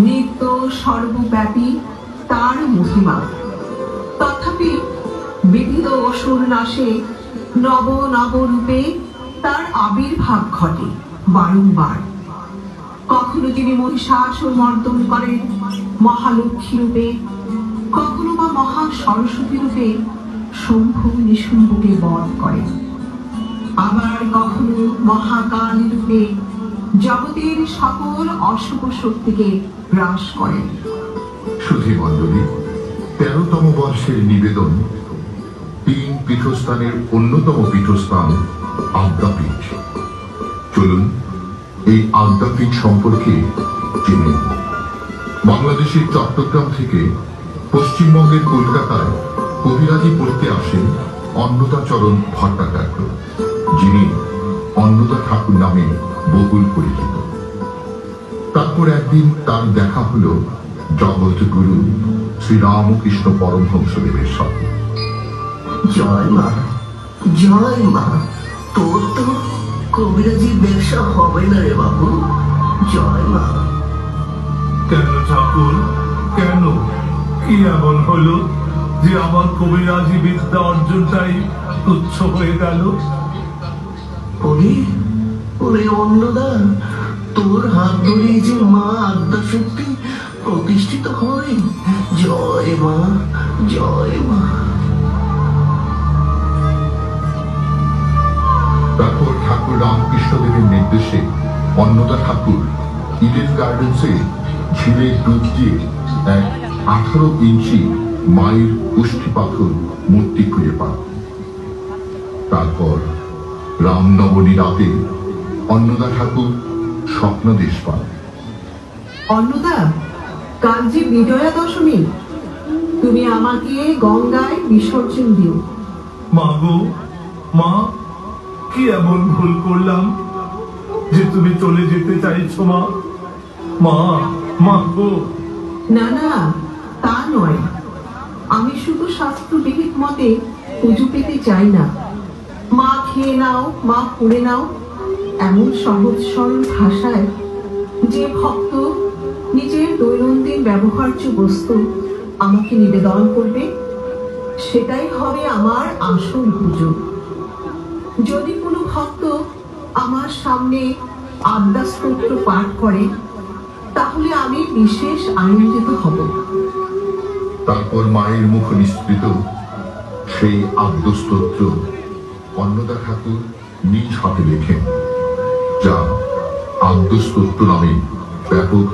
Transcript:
নিত্য সর্বব্যাপী তার মহিমা। তথাপি বিবিধ অসুর নাশে নব নব রূপে তার আবির্ভাব ঘটে বারংবার। কখনো তিনি মহিষাসুর মর্দন করেন মহালক্ষ্মী রূপে, কখনো বা মহা সরস্বতী রূপে শম্ভু নিশুম্ভকে বধ করেন, আবার কখনো মহাকালী রূপে জগতের সকল অশুভ শক্তিকে হ্রাস করেন। সুধী মণ্ডলী, 13তম বর্ষের নিবেদন 3 পীঠস্থানের অন্যতম পীঠস্থান আদ্যাপীঠ। চলুন এই আদ্যাপীঠ সম্পর্কে জেনে নিই। বাংলাদেশের চট্টগ্রাম থেকে পশ্চিমবঙ্গের কলকাতায় কবিরাজি পড়তে আসেন অন্নদাচরণ ভট্টাচার্য, যিনি অন্নদা ঠাকুর নামে বহুল পরিচিত। তারপর একদিন তার দেখা হলো জগৎগুরু শ্রীরামকৃষ্ণ পরমহংসদেবের সাথে। জয় মা, জয় মা। তোর তো কবিরাজির ব্যবসা হবে না রে বাবু। জয় মা। কেন ঠাকুর, কেন? কি এমন হলো যে আমার কবিরাজি বিদ্যা অর্জনটাই তুচ্ছ হয়ে গেল? ওরে ওরে অন্নদা, তোর হাত ধরে যে মা আদ্যাশক্তি প্রতিষ্ঠিত হয়। জয় মা, জয় মা। তারপর ঠাকুর রামকৃষ্ণদেবের নির্দেশে অন্নদা ঠাকুর ইডেন গার্ডেন্সে ঝিলের দুধ দিয়ে এক 18 ইঞ্চি মায়ের কুষ্ঠি পাথর মূর্তি খুঁজে পান। তারপর রামনবমী রাতে অন্নদা ঠাকুর স্বপ্নদেশ পান। অন্নদা, কাল যে বিজয়া দশমী, তুমি আমাকে গঙ্গায় বিসর্জন দিও। মা গো, মা, কি এমন ভুল করলাম যে তুমি চলে যেতে চাইছো? মা, মা, মা গো। না না, তা নয়। আমি শুধু শাস্ত্রবিহিত মতে পুজো পেতে চাই না। মা খেয়ে নাও, মা পড়ে নাও, এমন সহজ সরল ভাষায় যে ভক্ত নিজের দৈনন্দিন ব্যবহার্য বস্তু আমাকে নিবেদন করবে, সেটাই হবে আমার আসল পুজো। যদি কোনো ভক্ত আমার সামনে আদ্যা স্তোত্র পাঠ করে, তাহলে আমি বিশেষ আনন্দিত হব। তারপর মায়ের মুখ নিঃসৃত সেই আদ্যস্তোত্র অন্নদা ঠাকুর নিজ হাতে লেখেন, যা আদ্যস্তোত্র নামে ব্যাপক